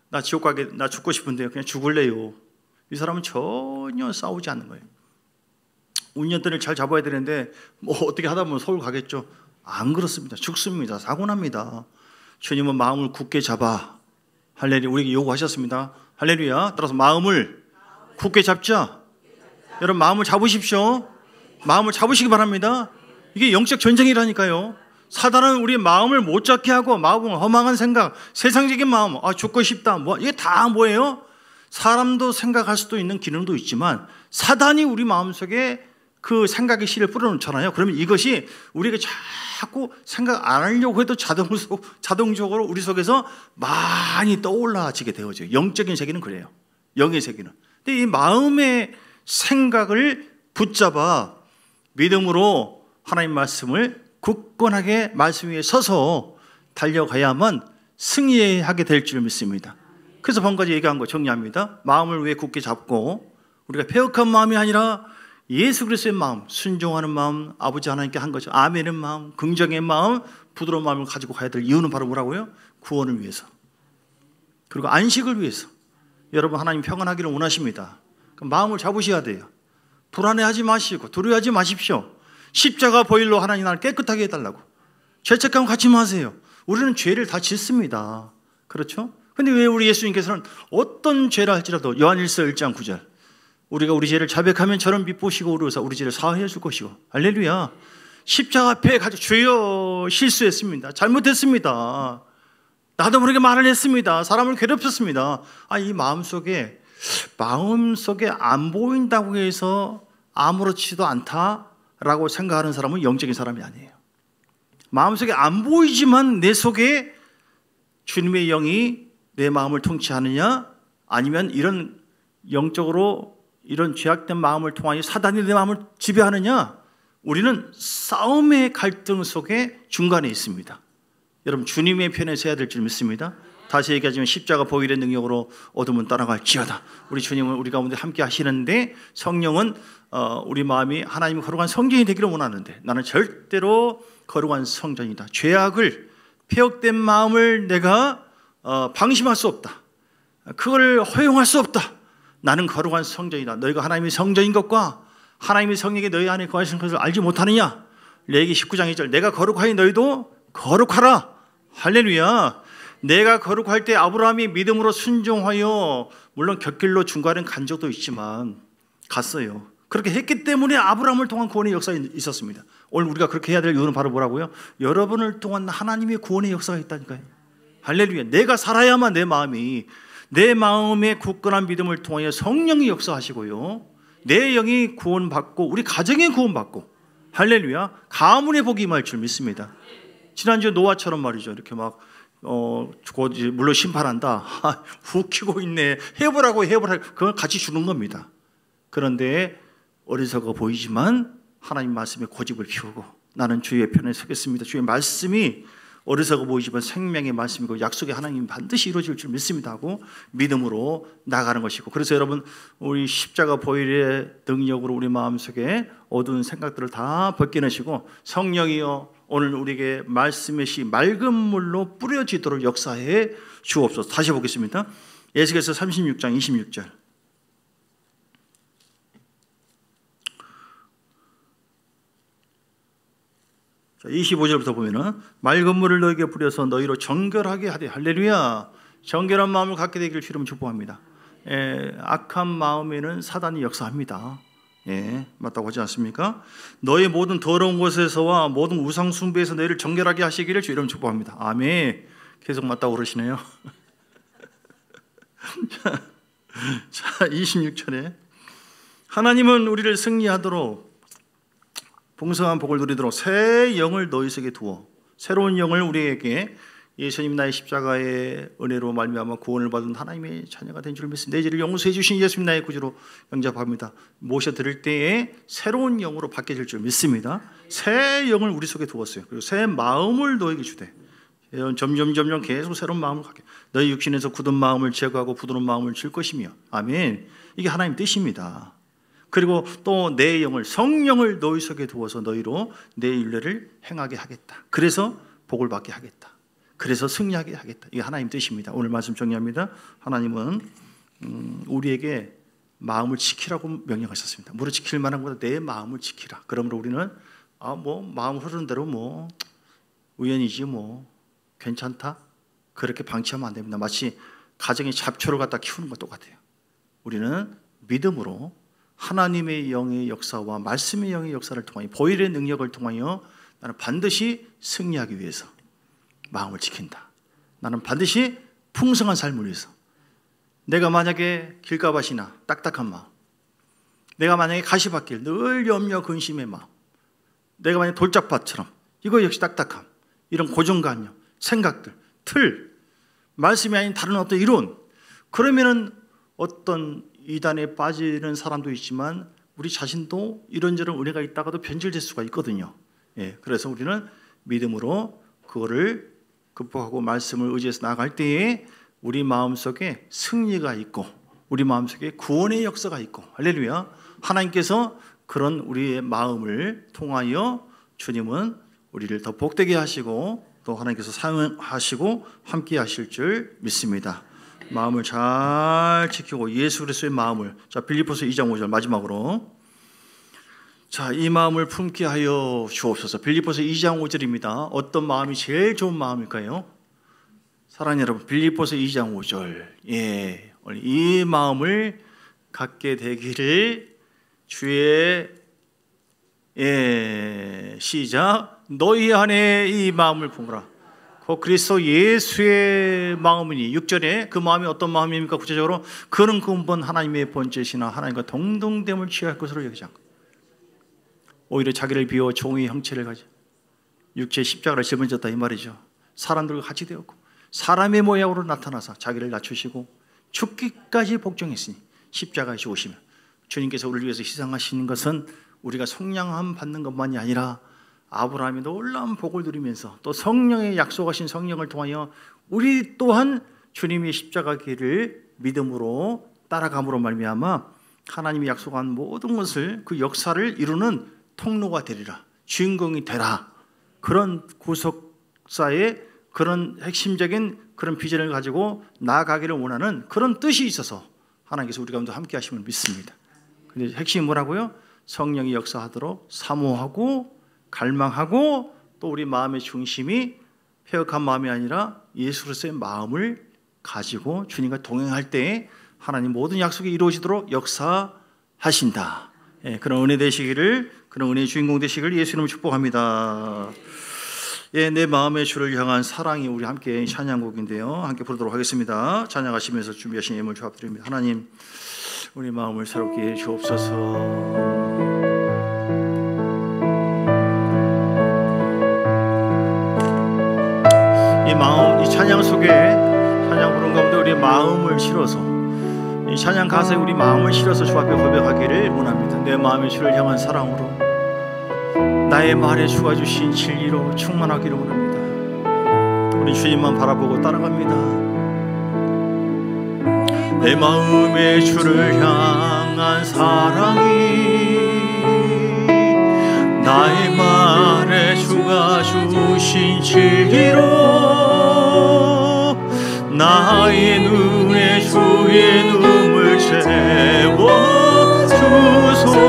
나 지옥 가게, 나 죽고 싶은데요. 그냥 죽을래요. 이 사람은 전혀 싸우지 않는 거예요. 운전대를 잘 잡아야 되는데 어떻게 하다 보면 서울 가겠죠. 안 그렇습니다. 죽습니다. 사고 납니다. 주님은 마음을 굳게 잡아. 할렐루야. 우리에게 요구하셨습니다. 할렐루야. 따라서 마음을 굳게 잡자. 여러분 마음을 잡으십시오. 마음을 잡으시기 바랍니다. 이게 영적 전쟁이라니까요. 사단은 우리의 마음을 못 잡게 하고 마음은 허망한 생각, 세상적인 마음, 죽고 싶다. 이게 다 뭐예요? 사람도 생각할 수도 있는 기능도 있지만 사단이 우리 마음속에 그 생각의 씨를 뿌려놓잖아요. 그러면 이것이 우리에게 자꾸 생각 안 하려고 해도 자동적으로 우리 속에서 많이 떠올라지게 되어져요. 영적인 세계는 그래요. 영의 세계는. 근데 이 마음의 생각을 붙잡아 믿음으로 하나님 말씀을 굳건하게 말씀 위에 서서 달려가야만 승리하게 될 줄 믿습니다. 그래서 방금까지 얘기한 거 정리합니다. 마음을 왜 굳게 잡고 우리가 패역한 마음이 아니라 예수 그리스도의 마음, 순종하는 마음, 아버지 하나님께 한 거죠. 아멘의 마음, 긍정의 마음, 부드러운 마음을 가지고 가야 될 이유는 바로 뭐라고요? 구원을 위해서. 그리고 안식을 위해서. 여러분 하나님 평안하기를 원하십니다. 그럼 마음을 잡으셔야 돼요. 불안해하지 마시고 두려워하지 마십시오. 십자가 보혈로 하나님 나를 깨끗하게 해달라고. 죄책감 갖지 마세요. 우리는 죄를 다 짓습니다. 그렇죠? 근데 왜 우리 예수님께서는 어떤 죄를 할지라도 요한일서 1장 9절 우리가 우리 죄를 자백하면 저를 미쁘시고 오르사 우리 죄를 사하여 줄 것이고 할렐루야. 십자가 앞에 가서 주여 실수했습니다. 잘못했습니다. 나도 모르게 말을 했습니다. 사람을 괴롭혔습니다. 이 마음속에 안 보인다고 해서 아무렇지도 않다라고 생각하는 사람은 영적인 사람이 아니에요. 마음속에 안 보이지만 내 속에 주님의 영이 내 마음을 통치하느냐, 아니면 이런 영적으로 이런 죄악된 마음을 통하여 사단이 내 마음을 지배하느냐, 우리는 싸움의 갈등 속에 중간에 있습니다. 여러분, 주님의 편에 서야 될 줄 믿습니다. 다시 얘기하자면 십자가 보혈의 능력으로 어둠은 떠나갈지어다. 우리 주님은 우리 가운데 함께 하시는데, 성령은 우리 마음이 하나님의 거룩한 성전이 되기를 원하는데, 나는 절대로 거룩한 성전이다, 죄악을, 폐역된 마음을 내가 방심할 수 없다, 그걸 허용할 수 없다. 나는 거룩한 성전이다. 너희가 하나님의 성전인 것과 하나님의 성령이 너희 안에 거하시는 것을 알지 못하느냐. 레위기 19장 2절 내가 거룩하니 너희도 거룩하라. 할렐루야. 내가 거룩할 때 아브라함이 믿음으로 순종하여, 물론 곁길로 중간에 간 적도 있지만 갔어요. 그렇게 했기 때문에 아브라함을 통한 구원의 역사가 있었습니다. 오늘 우리가 그렇게 해야 될 이유는 바로 뭐라고요? 여러분을 통한 하나님의 구원의 역사가 있다니까요. 할렐루야. 내가 살아야만 내 마음의 굳건한 믿음을 통하여 성령이 역사하시고요, 내 영이 구원받고 우리 가정이 구원받고, 할렐루야, 가문의 복이 임할 줄 믿습니다. 지난주 노아처럼 말이죠. 이렇게 막 물론 심판한다, 웃기고 있네, 해보라고 그걸 같이 주는 겁니다. 그런데 어리석어 보이지만 하나님 말씀에 고집을 피우고, 나는 주의 편에 서겠습니다. 주의 말씀이 어리석어 보이지만 생명의 말씀이고 약속의 하나님이 반드시 이루어질 줄 믿습니다 하고 믿음으로 나가는 것이고, 그래서 여러분, 우리 십자가 보혈의 능력으로 우리 마음속에 어두운 생각들을 다 벗겨내시고, 성령이여 오늘 우리에게 말씀의 씨 맑은 물로 뿌려지도록 역사해 주옵소서. 다시 보겠습니다. 에스겔서 36장 26절. 자, 25절부터 보면은 맑은 물을 너에게 뿌려서 너희로 정결하게 하되, 할렐루야, 정결한 마음을 갖게 되기를 주님 축복합니다. 악한 마음에는 사단이 역사합니다. 맞다고 하지 않습니까? 너의 모든 더러운 곳에서와 모든 우상 숭배에서 너희를 정결하게 하시기를 주님 축복합니다. 아멘. 계속 맞다고 그러시네요. 자, 26절에 하나님은 우리를 승리하도록 풍성한 복을 누리도록 새 영을 너희 속에 두어, 새로운 영을 우리에게 예수님 나의 십자가의 은혜로 말미암아 구원을 받은 하나님의 자녀가 된 줄 믿습니다. 내 죄를 용서해 주신 예수님 나의 구주로 영접합니다. 모셔드릴 때에 새로운 영으로 바뀌어질 줄 믿습니다. 새 영을 우리 속에 두었어요. 그리고 새 마음을 너에게 주되, 점점 계속 새로운 마음을 갖게, 너희 육신에서 굳은 마음을 제거하고 부드러운 마음을 줄 것이며, 아멘. 이게 하나님 뜻입니다. 그리고 또 내 영을, 성령을 너희 속에 두어서 너희로 내 일례를 행하게 하겠다. 그래서 복을 받게 하겠다. 그래서 승리하게 하겠다. 이게 하나님 뜻입니다. 오늘 말씀 정리합니다. 하나님은 우리에게 마음을 지키라고 명령하셨습니다. 무릇 지킬 만한 것보다 내 마음을 지키라. 그러므로 우리는 마음 흐르는 대로 우연이지 괜찮다, 그렇게 방치하면 안 됩니다. 마치 가정에 잡초를 갖다 키우는 것 똑같아요. 우리는 믿음으로 하나님의 영의 역사와 말씀의 영의 역사를 통하여, 보혈의 능력을 통하여 나는 반드시 승리하기 위해서 마음을 지킨다. 나는 반드시 풍성한 삶을 위해서, 내가 만약에 길가밭이나 딱딱한 마음, 내가 만약에 가시밭길 늘 염려 근심의 마음, 내가 만약에 돌짝밭처럼 이거 역시 딱딱함, 이런 고정관념, 생각들, 틀, 말씀이 아닌 다른 어떤 이론, 그러면은 어떤 이단에 빠지는 사람도 있지만 우리 자신도 이런저런 은혜가 있다가도 변질될 수가 있거든요. 그래서 우리는 믿음으로 그거를 극복하고 말씀을 의지해서 나아갈 때에 우리 마음속에 승리가 있고 우리 마음속에 구원의 역사가 있고, 할렐루야, 하나님께서 그런 우리의 마음을 통하여 주님은 우리를 더 복되게 하시고 또 하나님께서 사용하시고 함께 하실 줄 믿습니다. 마음을 잘 지키고 예수 그리스도의 마음을, 자, 빌립보서 2장 5절 마지막으로, 자, 이 마음을 품게 하여 주옵소서. 빌립보서 2장 5절입니다. 어떤 마음이 제일 좋은 마음일까요? 사랑하는 여러분, 빌립보서 2장 5절. 예, 이 마음을 갖게 되기를 주의 시작. 너희 안에 이 마음을 품으라. 그 그리스도 예수의 마음이니. 6절에 그 마음이 어떤 마음입니까? 구체적으로 그는 근본 하나님의 본체시나 하나님과 동등됨을 취할 것으로 여기지 않고 오히려 자기를 비워 종의 형체를 가져 육체의 십자가를 짊어졌다 이 말이죠. 사람들과 같이 되었고 사람의 모양으로 나타나서 자기를 낮추시고 죽기까지 복종했으니 십자가에 죽으시며 주님께서 우리를 위해서 희생하시는 것은 우리가 속량함 받는 것만이 아니라 아브라함이 놀라운 복을 누리면서 또 성령의 약속하신 성령을 통하여 우리 또한 주님의 십자가 길을 믿음으로 따라감으로 말미암아 하나님이 약속한 모든 것을 그 역사를 이루는 통로가 되리라, 주인공이 되라. 그런 구속사의 그런 핵심적인 그런 비전을 가지고 나아가기를 원하는 그런 뜻이 있어서 하나님께서 우리 가운데 함께 하심을 믿습니다. 근데 핵심이 뭐라고요? 성령이 역사하도록 사모하고 갈망하고 또 우리 마음의 중심이 폐역한 마음이 아니라 예수 그리스도의 마음을 가지고 주님과 동행할 때에 하나님 모든 약속이 이루어지도록 역사하신다. 예, 그런 은혜 되시기를, 그런 은혜의 주인공 되시기를 예수 이름으로 축복합니다. 예, 내 마음의 주를 향한 사랑이 우리 함께 찬양곡인데요. 함께 부르도록 하겠습니다. 찬양하시면서 준비하신 예물 조합드립니다. 하나님, 우리 마음을 새롭게 해 주옵소서. 이 마음, 이 찬양 속에 찬양 부른 가운데 우리 마음을 실어서 이 찬양 가사에 우리 마음을 실어서 주 앞에 고백하기를 원합니다. 내 마음의 주를 향한 사랑으로 나의 말에 주가 주신 진리로 충만하기를 원합니다. 우리 주님만 바라보고 따라갑니다. 내 마음의 주를 향한 사랑이 나의 말에 주가 주신 진리로 나의 눈에 주의 눈물 채워 주소서.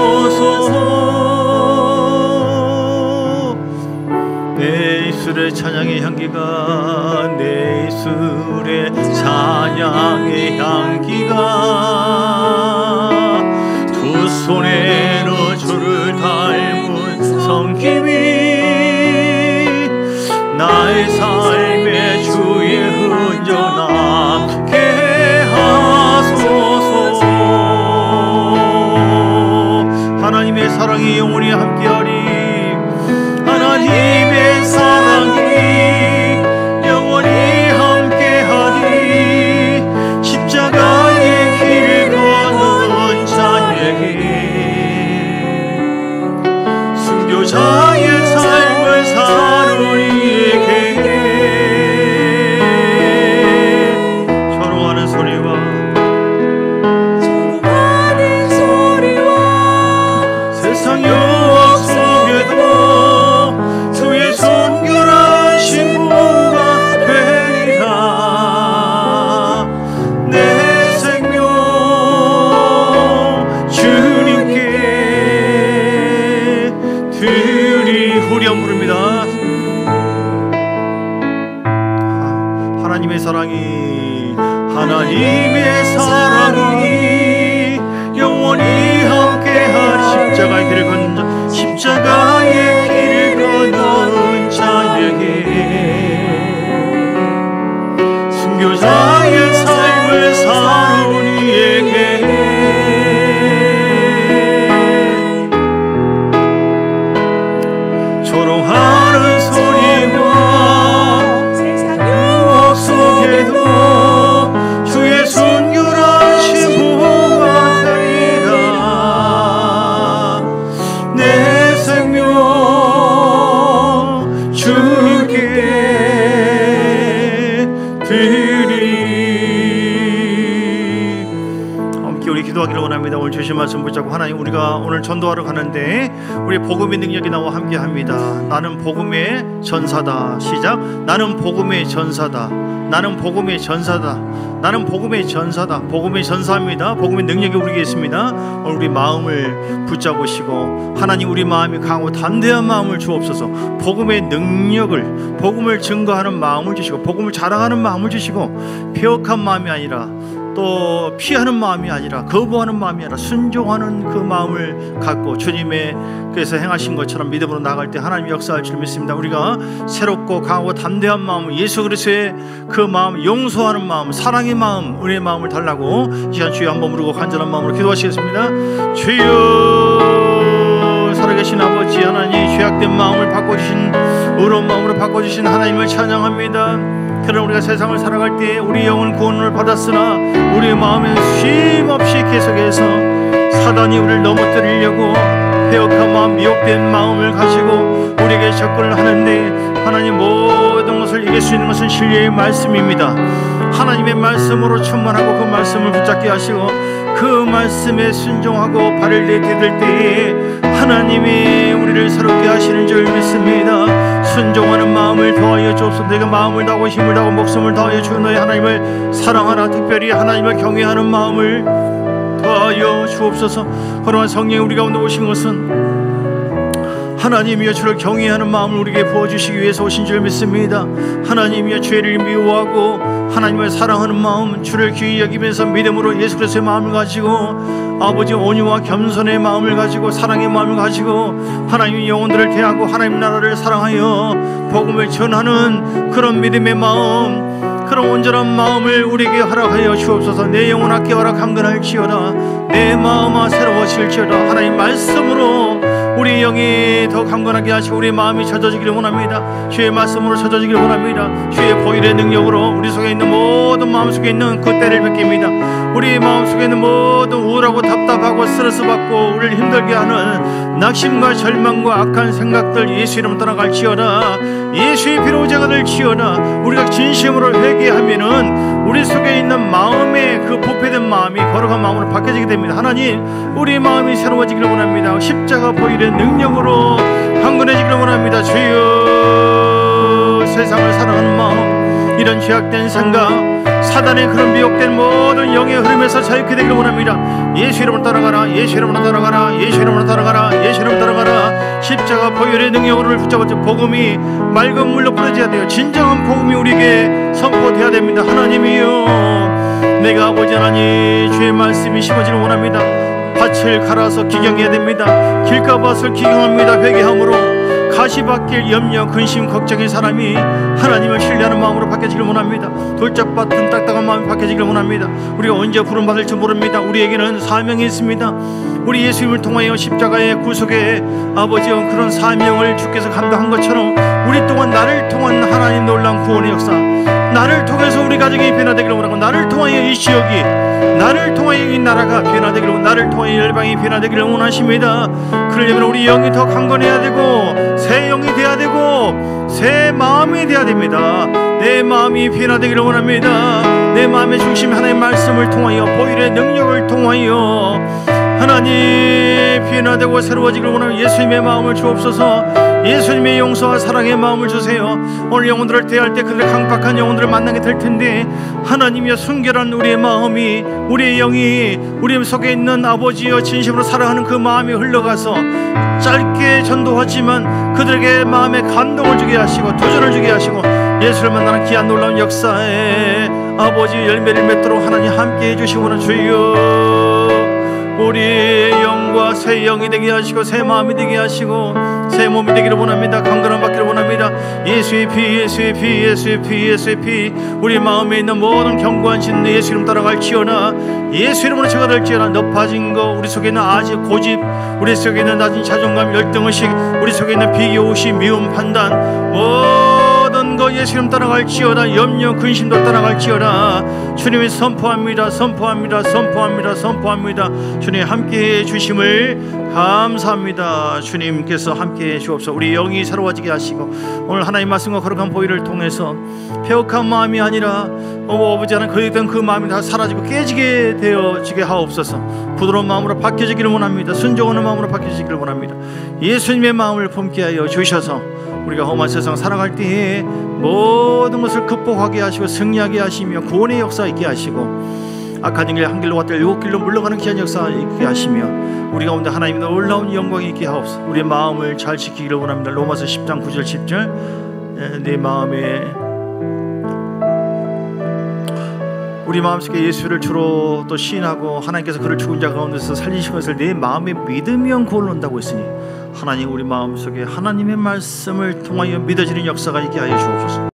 내 입술의 찬양의 향기가 내 입술의 찬양의 향기가 두 손에로 주를 닮은 성김이 나의 삶의 주의 흔적 남게 하소서. 하나님의 사랑이 영원히 함께하리. 하나님의 사랑이 영원히 함께하리. 십자가의 길을 걷는 자에게 순교자의 삶을 사는 이에게 절호하는 소리와 세상 유혹 속에도 주의 순결한 신부가 되리라. 내 생명 주님께 드리. 후렴 부릅니다. 하나님의 사랑이 하나님의 사랑이 영원히 함께하리. 십자가의 길을 걷는 자, 십자가의 길을 걷는 자에게 순교자의 삶을 사는 이에게 조롱하는 소리와 세상 유혹 속에도 주의 순결한 신부가 되리라. 내 생명 주께 드리. 함께 우리 기도하기를 원합니다. 오늘 주신 말씀 붙잡고 하나님, 우리가 오늘 전도하러 가는데 우리 복음의 능력이 나와 함께합니다. 나는 복음의 전사다. 시작. 나는 복음의 전사다. 나는 복음의 전사다. 나는 복음의 전사다. 복음의 전사입니다. 복음의 능력이 우리에게 있습니다. 오늘 우리 마음을 붙잡으시고 하나님 우리 마음이 강하고 담대한 마음을 주옵소서. 복음의 능력을, 복음을 증거하는 마음을 주시고 복음을 자랑하는 마음을 주시고 폐역한 마음이 아니라 또 피하는 마음이 아니라 거부하는 마음이 아니라 순종하는 그 마음을 갖고 주님의 그래서 행하신 것처럼 믿음으로 나갈 때 하나님 역사할 줄 믿습니다. 우리가 새롭고 강하고 담대한 마음, 예수 그리스도의 그 마음, 용서하는 마음, 사랑의 마음, 은혜의 마음을 달라고 이 시간 주여 한번 부르고 간절한 마음으로 기도하시겠습니다. 주여, 살아계신 아버지 하나님, 죄악된 마음을 바꿔주신, 의로운 마음으로 바꿔주신 하나님을 찬양합니다. 그러나 우리가 세상을 살아갈 때 우리 영은 구원을 받았으나 우리의 마음에 쉼없이 계속해서 사단이 우리를 넘어뜨리려고 폐역한 마음, 미혹된 마음을 가지고 우리에게 접근을 하는데 하나님 모든 것을 이길 수 있는 것은 진리의 말씀입니다. 하나님의 말씀으로 충만하고 그 말씀을 붙잡게 하시고 그 말씀에 순종하고 발을 내디딜 때에 하나님이 우리를 새롭게 하시는 줄 믿습니다. 순종하는 마음을 더하여 주옵소서. 내가 마음을 다하고 힘을 다하고 목숨을 다하여 주 너의 하나님을 사랑하라. 특별히 하나님을 경외하는 마음을 더하여 주옵소서. 그러나 성령이 우리 가운데 오신 것은 하나님이여 주를 경외하는 마음을 우리에게 부어주시기 위해서 오신 줄 믿습니다. 하나님이여 죄를 미워하고 하나님을 사랑하는 마음, 주를 귀히 여기면서 믿음으로 예수 그리스도의 마음을 가지고 아버지 온유와 겸손의 마음을 가지고 사랑의 마음을 가지고 하나님의 영혼들을 대하고 하나님 나라를 사랑하여 복음을 전하는 그런 믿음의 마음, 그런 온전한 마음을 우리에게 허락하여 주옵소서. 내 영혼 아껴라 강건할지어다. 내 마음아 새로워질지어다. 하나님 말씀으로 우리 영이 더 강건하게 하시고 우리 마음이 젖어지기를 원합니다. 주의 말씀으로 젖어지기를 원합니다. 주의 보혈의 능력으로 우리 속에 있는 모든 마음속에 있는 그 때를 벗깁니다. 우리 마음속에 있는 모든 우울하고 답답하고 스트레스 받고 우리를 힘들게 하는 낙심과 절망과 악한 생각들 예수 이름으로 떠나갈지어다. 예수의 피로 제가 될지어다. 우리가 진심으로 회개하면은 우리 속에 있는 마음의 그 부패된 마음이 거룩한 마음으로 바뀌어지게 됩니다. 하나님 우리 마음이 새로워지기를 원합니다. 십자가 보혈의 능력으로 강건해지기를 원합니다. 주여, 세상을 사랑하는 마음, 이런 죄악된 생각, 사단의 그런 미혹된 모든 영의 흐름에서 자유케 되기를 원합니다. 예수 이름으로 따라가라. 예수 이름으로 따라가라. 예수 이름으로 따라가라. 예수 이름으로 따라가라. 십자가 보혈의 능력으로 붙잡아서 복음이 맑은 물로 뿌려져야 돼요. 진정한 복음이 우리에게 선포돼야 됩니다. 하나님이여, 내가 아버지 하나님 주의 말씀이 심어지를 원합니다. 밭을 갈아서 기경해야 됩니다. 길가밭을 기경합니다. 회개함으로 가시밭길 염려 근심 걱정의 사람이 하나님을 신뢰하는 마음으로 바뀌어지기를 원합니다. 돌짝밭은 딱딱한 마음이 바뀌어지기를 원합니다. 우리가 언제 부름받을지 모릅니다. 우리에게는 사명이 있습니다. 우리 예수님을 통하여 십자가의 구속의 아버지의 그런 사명을 주께서 감당한 것처럼 우리 또한 나를 통한 하나님 놀라운 구원의 역사, 나를 통해서 우리 가정이 변화되기를 원하고 나를 통하여 이 지역이, 나를 통하여 이 나라가 변화되기를 원하고 나를 통하여 열방이 변화되기를 원하십니다. 그러려면 우리 영이 더 강건해야 되고 새 영이 돼야 되고 새 마음이 돼야 됩니다. 내 마음이 변화되기를 원합니다. 내 마음의 중심 하나님의 말씀을 통하여 보혈의 능력을 통하여 하나님 변화되고 새로워지기를 원하는 예수님의 마음을 주옵소서. 예수님의 용서와 사랑의 마음을 주세요. 오늘 영혼들을 대할 때 그들의 강박한 영혼들을 만나게 될 텐데 하나님이여, 순결한 우리의 마음이, 우리의 영이 우리 속에 있는 아버지여 진심으로 사랑하는 그 마음이 흘러가서 짧게 전도하지만 그들에게 마음에 감동을 주게 하시고 도전을 주게 하시고 예수를 만나는 귀한 놀라운 역사에 아버지 열매를 맺도록 하나님 함께해 주시고는 주여, 우리의 영과 새 영이 되게 하시고 새 마음이 되게 하시고 새 몸이 되기를 원합니다. 강건함 받기를 원합니다. 예수의 피, 예수의 피, 예수의 피, 예수의 피, 우리 마음에 있는 모든 견고한 신 예수 이름 따라갈지어다. 예수 이름으로 제가 될지어다. 높아진 거, 우리 속에 있는 아직 고집, 우리 속에 있는 낮은 자존감, 열등의식, 우리 속에 있는 비교의식, 미움 판단, 모든 거 예수 이름 따라갈지어다. 염려 근심도 따라갈지어다. 주님이 선포합니다. 선포합니다. 선포합니다. 선포합니다. 주님 함께해 주심을 감사합니다. 주님께서 함께해 주옵소서. 우리 영이 새로워지게 하시고 오늘 하나님 말씀과 거룩한 보혈을 통해서 폐역한 마음이 아니라 아버지 하나님 거역된 그 마음이 다 사라지고 깨지게 되어지게 하옵소서. 부드러운 마음으로 바뀌어지기를 원합니다. 순종하는 마음으로 바뀌어지기를 원합니다. 예수님의 마음을 품게 하여 주셔서 우리가 험한 세상 살아갈 때에 모든 것을 극복하게 하시고 승리하게 하시며 구원의 역사 있게 하시고 악한 길 한 길로 왔다 일곱 길로 물러가는 귀한 역사 있게 하시며 우리 가운데 하나님의 놀라운 영광이 있게 하옵소서. 우리의 마음을 잘 지키기를 원합니다. 로마서 10장 9절 10절 내 마음에 우리 마음속에 예수를 주로 또 시인하고 하나님께서 그를 죽은 자 가운데서 살리신 것을 내 마음에 믿으면 구원을 얻는다고 했으니 하나님 우리 마음속에 하나님의 말씀을 통하여 믿어지는 역사가 있게 하여 주옵소서.